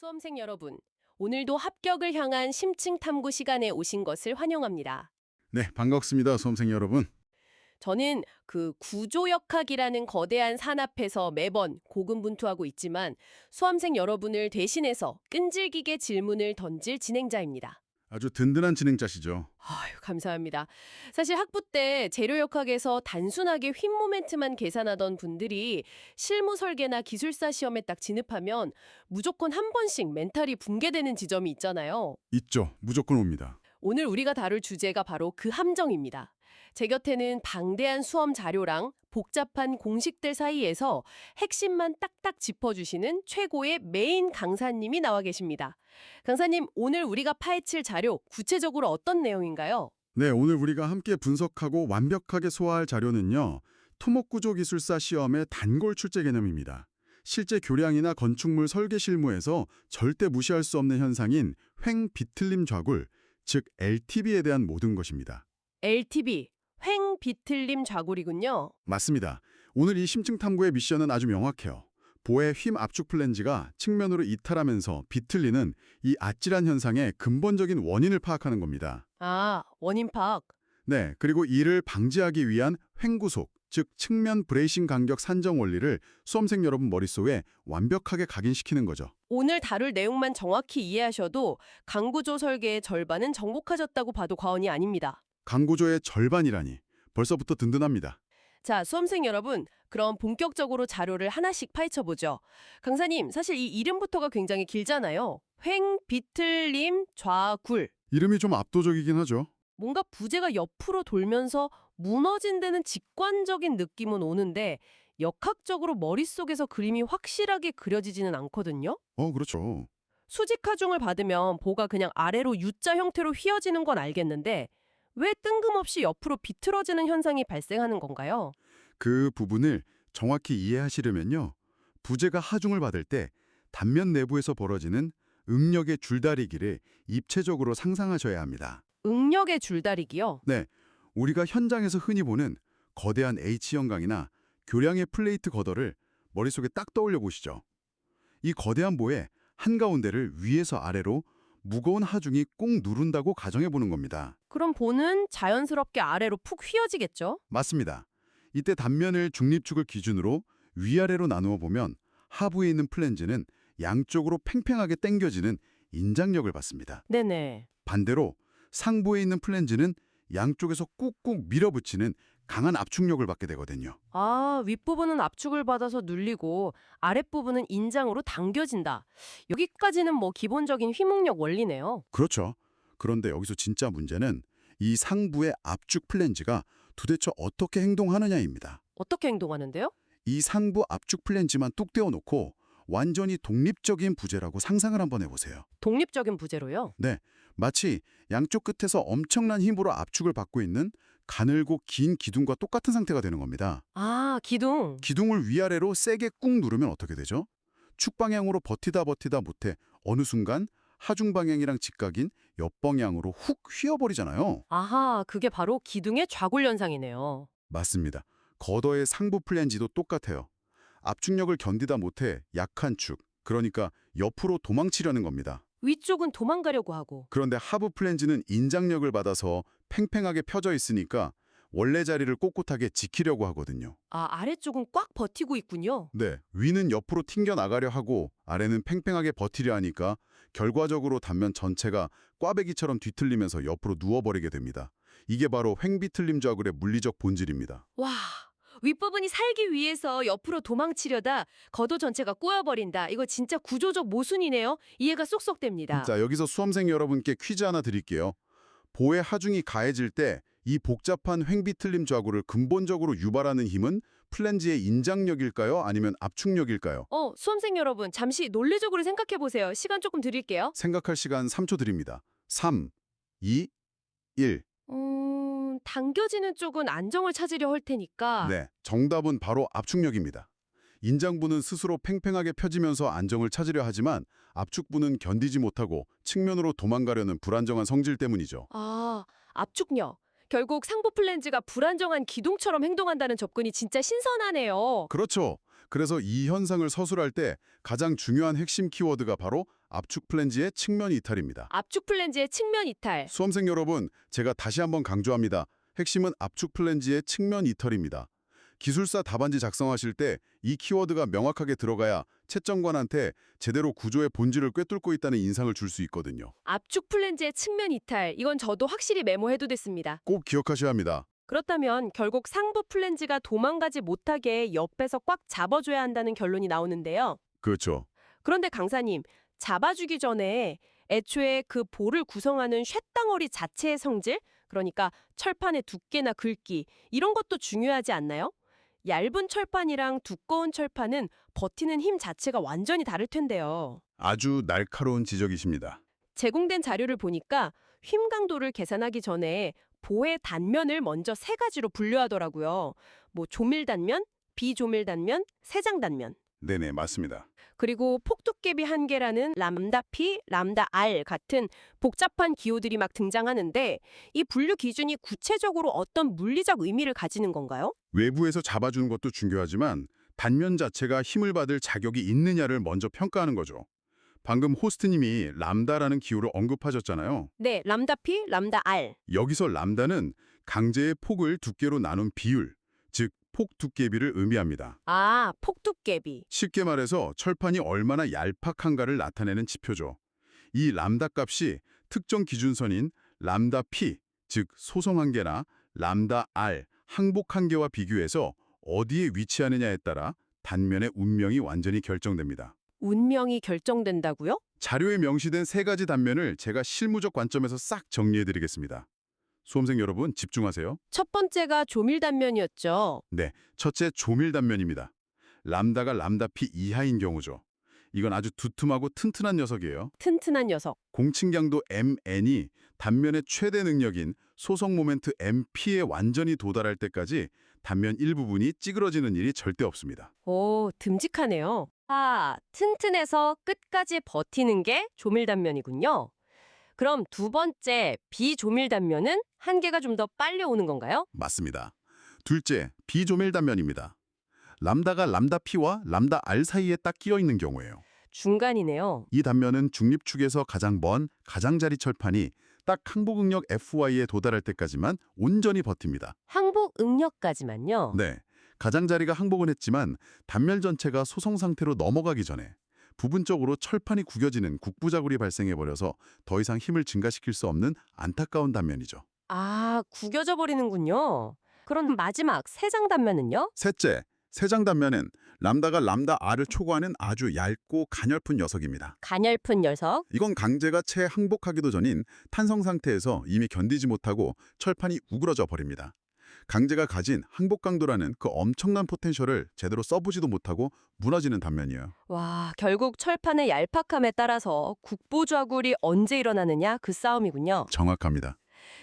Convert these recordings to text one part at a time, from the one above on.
수험생 여러분, 오늘도 합격을 향한 심층 탐구 시간에 오신 것을 환영합니다. 네, 반갑습니다, 수험생 여러분. 저는 그 구조역학이라는 거대한 산 앞에서 매번 고군분투하고 있지만 수험생 여러분을 대신해서 끈질기게 질문을 던질 진행자입니다. 아주 든든한 진행자시죠. 아유, 감사합니다. 사실 학부 때 재료역학에서 단순하게 휨 모멘트만 계산하던 분들이 실무 설계나 기술사 시험에 딱 진입하면 무조건 한 번씩 멘탈이 붕괴되는 지점이 있잖아요. 있죠. 무조건 옵니다. 오늘 우리가 다룰 주제가 바로 그 함정입니다. 제 곁에는 방대한 수험 자료랑 복잡한 공식들 사이에서 핵심만 딱딱 짚어주시는 최고의 메인 강사님이 나와 계십니다. 강사님, 오늘 우리가 파헤칠 자료 구체적으로 어떤 내용인가요? 네, 오늘 우리가 함께 분석하고 완벽하게 소화할 자료는요. 토목구조기술사 시험의 단골 출제 개념입니다. 실제 교량이나 건축물 설계 실무에서 절대 무시할 수 없는 현상인 횡 비틀림 좌굴, 즉 LTB에 대한 모든 것입니다. LTB, 횡 비틀림 좌굴이군요. 맞습니다. 오늘 이 심층 탐구의 미션은 아주 명확해요. 보의 휨 압축 플랜지가 측면으로 이탈하면서 비틀리는 이 아찔한 현상의 근본적인 원인을 파악하는 겁니다. 아, 원인 파악. 네, 그리고 이를 방지하기 위한 횡구속, 즉 측면 브레이싱 간격 산정 원리를 수험생 여러분 머릿속에 완벽하게 각인시키는 거죠. 오늘 다룰 내용만 정확히 이해하셔도 강구조 설계의 절반은 정복하셨다고 봐도 과언이 아닙니다. 강구조의 절반이라니 벌써부터 든든합니다. 자, 수험생 여러분, 그럼 본격적으로 자료를 하나씩 파헤쳐보죠. 강사님, 사실 이 이름부터가 굉장히 길잖아요. 횡, 비틀림, 좌굴. 이름이 좀 압도적이긴 하죠. 뭔가 부재가 옆으로 돌면서 무너진다는 직관적인 느낌은 오는데 역학적으로 머릿속에서 그림이 확실하게 그려지지는 않거든요. 그렇죠. 수직 하중을 받으면 보가 그냥 아래로 U자 형태로 휘어지는 건 알겠는데 왜 뜬금없이 옆으로 비틀어지는 현상이 발생하는 건가요? 그 부분을 정확히 이해하시려면요. 부재가 하중을 받을 때 단면 내부에서 벌어지는 응력의 줄다리기를 입체적으로 상상하셔야 합니다. 응력의 줄다리기요? 네, 우리가 현장에서 흔히 보는 거대한 H형강이나 교량의 플레이트 걷어를 머릿속에 딱 떠올려 보시죠. 이 거대한 보의 한가운데를 위에서 아래로 무거운 하중이 꾹 누른다고 가정해 보는 겁니다. 그럼 보는 자연스럽게 아래로 푹 휘어지겠죠? 맞습니다. 이때 단면을 중립축을 기준으로 위아래로 나누어 보면 하부에 있는 플랜지는 양쪽으로 팽팽하게 당겨지는 인장력을 받습니다. 네네. 반대로 상부에 있는 플랜지는 양쪽에서 꾹꾹 밀어붙이는 강한 압축력을 받게 되거든요. 아, 윗부분은 압축을 받아서 눌리고 아랫부분은 인장으로 당겨진다. 여기까지는 뭐 기본적인 휘목력 원리네요. 그렇죠. 그런데 여기서 진짜 문제는 이 상부의 압축 플랜지가 도대체 어떻게 행동하느냐입니다. 어떻게 행동하는데요? 이 상부 압축 플랜지만 뚝 떼어놓고 완전히 독립적인 부재라고 상상을 한번 해보세요. 독립적인 부재로요? 네, 마치 양쪽 끝에서 엄청난 힘으로 압축을 받고 있는 가늘고 긴 기둥과 똑같은 상태가 되는 겁니다. 아, 기둥. 기둥을 위아래로 세게 꾹 누르면 어떻게 되죠? 축 방향으로 버티다 못해 어느 순간 하중 방향이랑 직각인 옆방향으로 훅 휘어버리잖아요. 아하, 그게 바로 기둥의 좌굴 현상이네요. 맞습니다. 걷어의 상부 플랜지도 똑같아요. 압축력을 견디다 못해 약한 축, 그러니까 옆으로 도망치려는 겁니다. 위쪽은 도망가려고 하고. 그런데 하부 플랜지는 인장력을 받아서 팽팽하게 펴져 있으니까 원래 자리를 꼿꼿하게 지키려고 하거든요. 아, 아래쪽은 꽉 버티고 있군요. 네, 위는 옆으로 튕겨나가려 하고 아래는 팽팽하게 버티려 하니까 결과적으로 단면 전체가 꽈배기처럼 뒤틀리면서 옆으로 누워버리게 됩니다. 이게 바로 횡비틀림 좌굴의 물리적 본질입니다. 와, 윗부분이 살기 위해서 옆으로 도망치려다 걷어 전체가 꼬여버린다. 이거 진짜 구조적 모순이네요. 이해가 쏙쏙 됩니다. 자, 여기서 수험생 여러분께 퀴즈 하나 드릴게요. 보의 하중이 가해질 때 이 복잡한 횡비틀림 좌굴을 근본적으로 유발하는 힘은 플랜지의 인장력일까요? 아니면 압축력일까요? 수험생 여러분, 잠시 논리적으로 생각해 보세요. 시간 조금 드릴게요. 생각할 시간 3초 드립니다. 3, 2, 1. 당겨지는 쪽은 안정을 찾으려 할 테니까. 네, 정답은 바로 압축력입니다. 인장부는 스스로 팽팽하게 펴지면서 안정을 찾으려 하지만 압축부는 견디지 못하고 측면으로 도망가려는 불안정한 성질 때문이죠. 아, 압축력. 결국 상부 플랜지가 불안정한 기둥처럼 행동한다는 접근이 진짜 신선하네요. 그렇죠. 그래서 이 현상을 서술할 때 가장 중요한 핵심 키워드가 바로 압축 플랜지의 측면 이탈입니다. 압축 플랜지의 측면 이탈. 수험생 여러분, 제가 다시 한번 강조합니다. 핵심은 압축 플랜지의 측면 이탈입니다. 기술사 답안지 작성하실 때 이 키워드가 명확하게 들어가야 채점관한테 제대로 구조의 본질을 꿰뚫고 있다는 인상을 줄 수 있거든요. 압축 플랜지의 측면 이탈. 이건 저도 확실히 메모해도 됐습니다. 꼭 기억하셔야 합니다. 그렇다면 결국 상부 플랜지가 도망가지 못하게 옆에서 꽉 잡아줘야 한다는 결론이 나오는데요. 그렇죠. 그런데 강사님, 잡아주기 전에 애초에 그 볼을 구성하는 쇳덩어리 자체의 성질, 그러니까 철판의 두께나 굵기, 이런 것도 중요하지 않나요? 얇은 철판이랑 두꺼운 철판은 버티는 힘 자체가 완전히 다를 텐데요. 아주 날카로운 지적이십니다. 제공된 자료를 보니까 힘 강도를 계산하기 전에 보의 단면을 먼저 세 가지로 분류하더라고요. 뭐 조밀 단면, 비조밀 단면, 세장 단면. 네네, 맞습니다. 그리고 폭두께비 한계라는 람다 P, 람다 R 같은 복잡한 기호들이 막 등장하는데 이 분류 기준이 구체적으로 어떤 물리적 의미를 가지는 건가요? 외부에서 잡아주는 것도 중요하지만 단면 자체가 힘을 받을 자격이 있느냐를 먼저 평가하는 거죠. 방금 호스트님이 람다라는 기호를 언급하셨잖아요. 네, 람다 P, 람다 R. 여기서 람다는 강제의 폭을 두께로 나눈 비율, 즉 폭 두께비를 의미합니다. 아, 폭두께비. 쉽게 말해서 철판이 얼마나 얄팍한가를 나타내는 지표죠. 이 람다 값이 특정 기준선인 람다 P, 즉 소성 한계나 람다 R, 항복 한계와 비교해서 어디에 위치하느냐에 따라 단면의 운명이 완전히 결정됩니다. 운명이 결정된다고요? 자료에 명시된 세 가지 단면을 제가 실무적 관점에서 싹 정리해드리겠습니다. 수험생 여러분 집중하세요. 첫 번째가 조밀 단면이었죠. 네, 첫째 조밀 단면입니다. 람다가 람다 P 이하인 경우죠. 이건 아주 두툼하고 튼튼한 녀석이에요. 튼튼한 녀석. 공칭강도 MN이 단면의 최대 능력인 소성 모멘트 MP에 완전히 도달할 때까지 단면 일부분이 찌그러지는 일이 절대 없습니다. 오, 듬직하네요. 아, 튼튼해서 끝까지 버티는 게 조밀 단면이군요. 그럼 두 번째 비조밀 단면은 한계가 좀 더 빨리 오는 건가요? 맞습니다. 둘째, 비조밀 단면입니다. 람다가 람다 P와 람다 R 사이에 딱 끼어 있는 경우예요. 중간이네요. 이 단면은 중립축에서 가장 먼 가장자리 철판이 딱 항복 응력 FY에 도달할 때까지만 온전히 버팁니다. 항복 응력까지만요. 네, 가장자리가 항복은 했지만 단면 전체가 소성 상태로 넘어가기 전에 부분적으로 철판이 구겨지는 국부자굴이 발생해버려서 더 이상 힘을 증가시킬 수 없는 안타까운 단면이죠. 아, 구겨져 버리는군요. 그럼 마지막 세장 단면은요? 셋째, 세장 단면은 람다가 람다 R을 초과하는 아주 얇고 가냘픈 녀석입니다. 가냘픈 녀석. 이건 강제가 채 항복하기도 전인 탄성 상태에서 이미 견디지 못하고 철판이 우그러져 버립니다. 강제가 가진 항복 강도라는 그 엄청난 포텐셜을 제대로 써보지도 못하고 무너지는 단면이에요. 와, 결국 철판의 얄팍함에 따라서 국부좌굴이 언제 일어나느냐 그 싸움이군요. 정확합니다.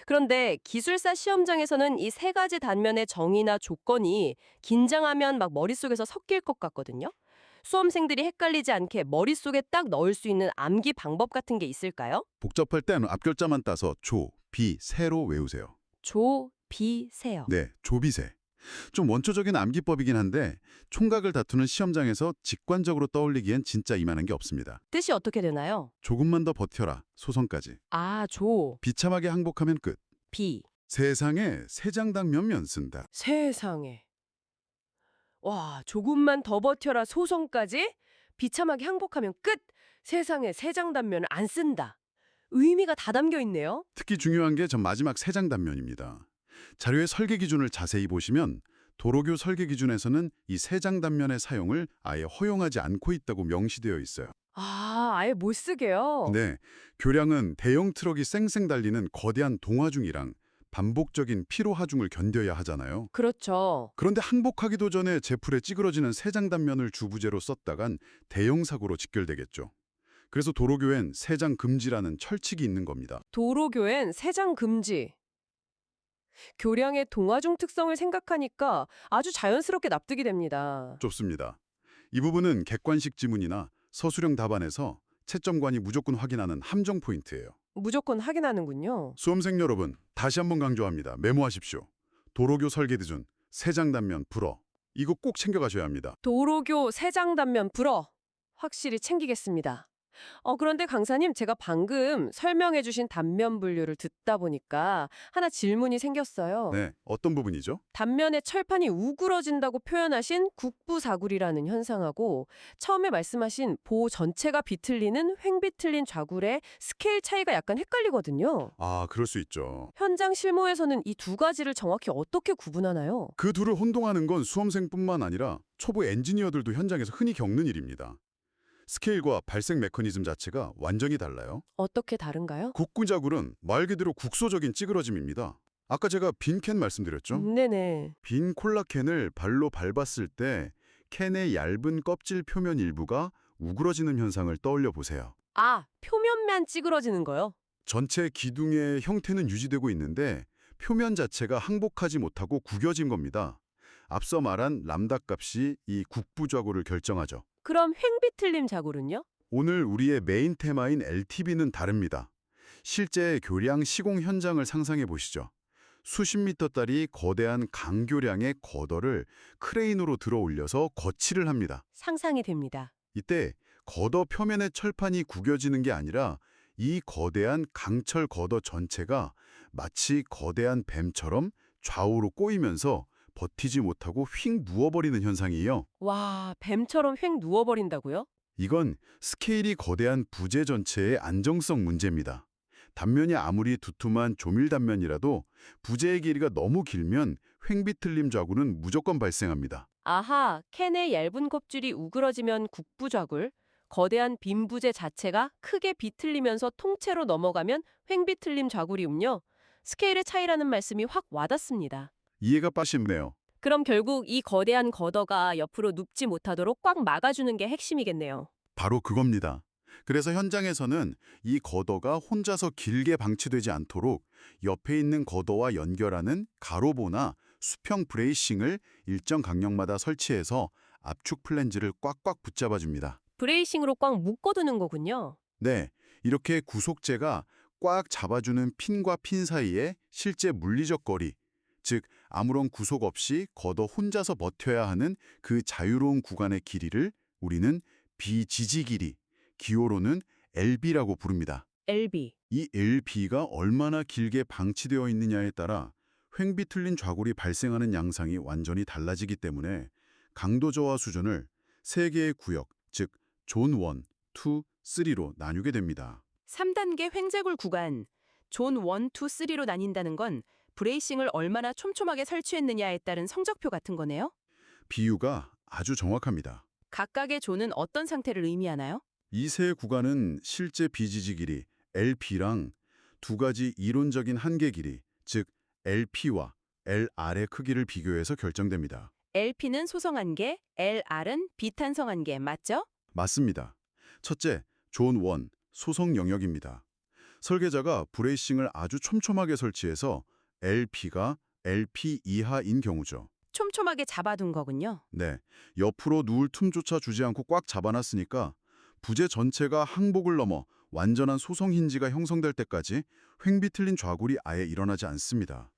그런데 기술사 시험장에서는 이 세 가지 단면의 정의나 조건이 긴장하면 막 머릿속에서 섞일 것 같거든요. 수험생들이 헷갈리지 않게 머릿속에 딱 넣을 수 있는 암기 방법 같은 게 있을까요? 복잡할 땐 앞글자만 따서 조, 비, 세로 외우세요. 조, 비, 세요. 네, 조비세. 좀 원초적인 암기법이긴 한데 총각을 다투는 시험장에서 직관적으로 떠올리기엔 진짜 이만한 게 없습니다. 뜻이 어떻게 되나요? 조금만 더 버텨라, 소성까지. 아, 조, 비참하게 항복하면 끝. 비. 세상에 세 장당 몇면 쓴다. 세상에. 와, 조금만 더 버텨라 소성까지? 비참하게 항복하면 끝! 세상에 세 장 단면을 안 쓴다. 의미가 다 담겨 있네요. 특히 중요한 게 전 마지막 세 장 단면입니다. 자료의 설계 기준을 자세히 보시면 도로교 설계 기준에서는 이 세 장 단면의 사용을 아예 허용하지 않고 있다고 명시되어 있어요. 아, 아예 못 쓰게요? 네, 교량은 대형 트럭이 쌩쌩 달리는 거대한 동하중이랑 반복적인 피로 하중을 견뎌야 하잖아요. 그렇죠. 그런데 항복하기도 전에 제풀에 찌그러지는 세 장 단면을 주부제로 썼다간 대형 사고로 직결되겠죠. 그래서 도로교엔 세 장 금지라는 철칙이 있는 겁니다. 도로교엔 세 장 금지. 교량의 동화중 특성을 생각하니까 아주 자연스럽게 납득이 됩니다. 좋습니다. 이 부분은 객관식 지문이나 서술형 답안에서 채점관이 무조건 확인하는 함정 포인트예요. 무조건 확인하는군요. 수험생 여러분, 다시 한번 강조합니다. 메모하십시오. 도로교 설계 기준, 세 장 단면 불어. 이거 꼭 챙겨가셔야 합니다. 도로교 세 장 단면 불어. 확실히 챙기겠습니다. 그런데 강사님, 제가 방금 설명해 주신 단면 분류를 듣다 보니까 하나 질문이 생겼어요. 네, 어떤 부분이죠? 단면의 철판이 우그러진다고 표현하신 국부사굴이라는 현상하고 처음에 말씀하신 보 전체가 비틀리는 횡비틀린 좌굴의 스케일 차이가 약간 헷갈리거든요. 아, 그럴 수 있죠. 현장 실무에서는 이 두 가지를 정확히 어떻게 구분하나요? 그 둘을 혼동하는 건 수험생뿐만 아니라 초보 엔지니어들도 현장에서 흔히 겪는 일입니다. 스케일과 발생 메커니즘 자체가 완전히 달라요. 어떻게 다른가요? 국구자굴은 말 그대로 국소적인 찌그러짐입니다. 아까 제가 빈 캔 말씀드렸죠? 네네. 빈 콜라 캔을 발로 밟았을 때 캔의 얇은 껍질 표면 일부가 우그러지는 현상을 떠올려 보세요. 아, 표면만 찌그러지는 거요? 전체 기둥의 형태는 유지되고 있는데 표면 자체가 항복하지 못하고 구겨진 겁니다. 앞서 말한 람다 값이 이 국부좌굴을 결정하죠. 그럼 횡비틀림 자굴은요? 오늘 우리의 메인 테마인 LTV는 다릅니다. 실제 교량 시공 현장을 상상해 보시죠. 수십 미터짜리 거대한 강교량의 걷어를 크레인으로 들어 올려서 거치를 합니다. 상상이 됩니다. 이때 걷어 표면의 철판이 구겨지는 게 아니라 이 거대한 강철 걷어 전체가 마치 거대한 뱀처럼 좌우로 꼬이면서 버티지 못하고 휙 누워버리는 현상이에요. 와, 뱀처럼 휙 누워버린다고요? 이건 스케일이 거대한 부재 전체의 안정성 문제입니다. 단면이 아무리 두툼한 조밀 단면이라도 부재의 길이가 너무 길면 횡비틀림 좌굴은 무조건 발생합니다. 아하, 캔의 얇은 껍질이 우그러지면 국부좌굴, 거대한 빈 부재 자체가 크게 비틀리면서 통째로 넘어가면 횡비틀림 좌굴이군요. 스케일의 차이라는 말씀이 확 와닿습니다. 이해가 빠시네요. 그럼 결국 이 거대한 걷어가 옆으로 눕지 못하도록 꽉 막아주는 게 핵심이겠네요. 바로 그겁니다. 그래서 현장에서는 이 걷어가 혼자서 길게 방치되지 않도록 옆에 있는 걷어와 연결하는 가로보나 수평 브레이싱을 일정 강력마다 설치해서 압축 플랜지를 꽉꽉 붙잡아줍니다. 브레이싱으로 꽉 묶어두는 거군요. 네, 이렇게 구속제가 꽉 잡아주는 핀과 핀 사이에 실제 물리적 거리, 즉 아무런 구속 없이 걷어 혼자서 버텨야 하는 그 자유로운 구간의 길이를 우리는 비지지 길이, 기호로는 LB라고 부릅니다. LB. 이 LB가 얼마나 길게 방치되어 있느냐에 따라 횡비틀린 좌굴이 발생하는 양상이 완전히 달라지기 때문에 강도 저하 수준을 세 개의 구역, 즉 존 1, 2, 3로 나누게 됩니다. 3단계 횡재굴 구간, 존 1, 2, 3로 나뉜다는 건 브레이싱을 얼마나 촘촘하게 설치했느냐에 따른 성적표 같은 거네요? 비유가 아주 정확합니다. 각각의 존은 어떤 상태를 의미하나요? 이 세 구간은 실제 비지지 길이 LP랑 두 가지 이론적인 한계 길이, 즉 LP와 LR의 크기를 비교해서 결정됩니다. LP는 소성 한계, LR은 비탄성 한계, 맞죠? 맞습니다. 첫째, 존 1, 소속 영역입니다. 설계자가 브레이싱을 아주 촘촘하게 설치해서 LP가 LP 이하인 경우죠. 촘촘하게 잡아둔 거군요. 네, 옆으로 누울 틈조차 주지 않고 꽉 잡아놨으니까 부재 전체가 항복을 넘어 완전한 소성 힌지가 형성될 때까지 횡비틀린 좌굴이 아예 일어나지 않습니다.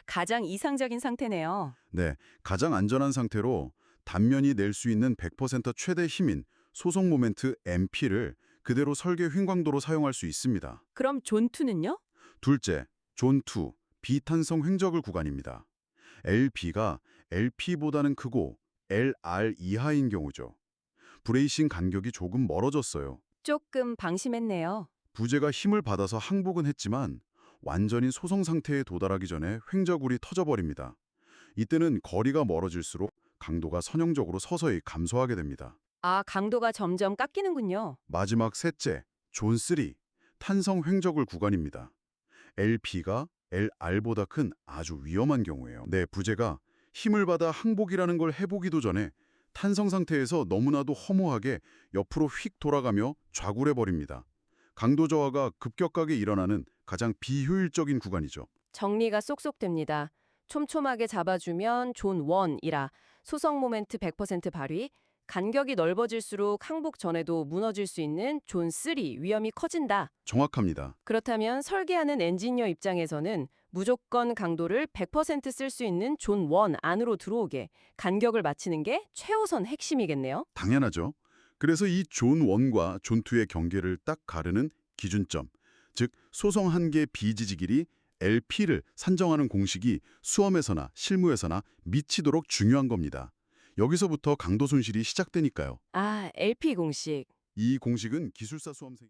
가장 이상적인 상태네요. 네, 가장 안전한 상태로 단면이 낼 수 있는 100% 최대 힘인 소속 모멘트 MP를 그대로 설계 횡광도로 사용할 수 있습니다. 그럼 존 2는요? 둘째, 존 2, 비탄성 횡저글 구간입니다. LP가 LP보다는 크고 LR 이하인 경우죠. 브레이싱 간격이 조금 멀어졌어요. 조금 방심했네요. 부재가 힘을 받아서 항복은 했지만 완전히 소성 상태에 도달하기 전에 횡저굴이 터져버립니다. 이때는 거리가 멀어질수록 강도가 선형적으로 서서히 감소하게 됩니다. 아, 강도가 점점 깎이는군요. 마지막 셋째, 존 3, 탄성 횡저굴 구간입니다. LP가 LR보다 큰 아주 위험한 경우예요. 네, 부재가 힘을 받아 항복이라는 걸 해보기도 전에 탄성 상태에서 너무나도 허무하게 옆으로 휙 돌아가며 좌굴해버립니다. 강도 저하가 급격하게 일어나는 가장 비효율적인 구간이죠. 정리가 쏙쏙 됩니다. 촘촘하게 잡아주면 존 1이라 소성 모멘트 100% 발휘, 간격이 넓어질수록 항복 전에도 무너질 수 있는 존 3 위험이 커진다. 정확합니다. 그렇다면 설계하는 엔지니어 입장에서는 무조건 강도를 100% 쓸 수 있는 존 1 안으로 들어오게 간격을 맞추는 게 최우선 핵심이겠네요. 당연하죠. 그래서 이 존 1과 존 2의 경계를 딱 가르는 기준점, 즉 소성 한계 비지지 길이 LP를 산정하는 공식이 수험에서나 실무에서나 미치도록 중요한 겁니다. 여기서부터 강도 손실이 시작되니까요. 아, LP 공식. 이 공식은 기술사 수험생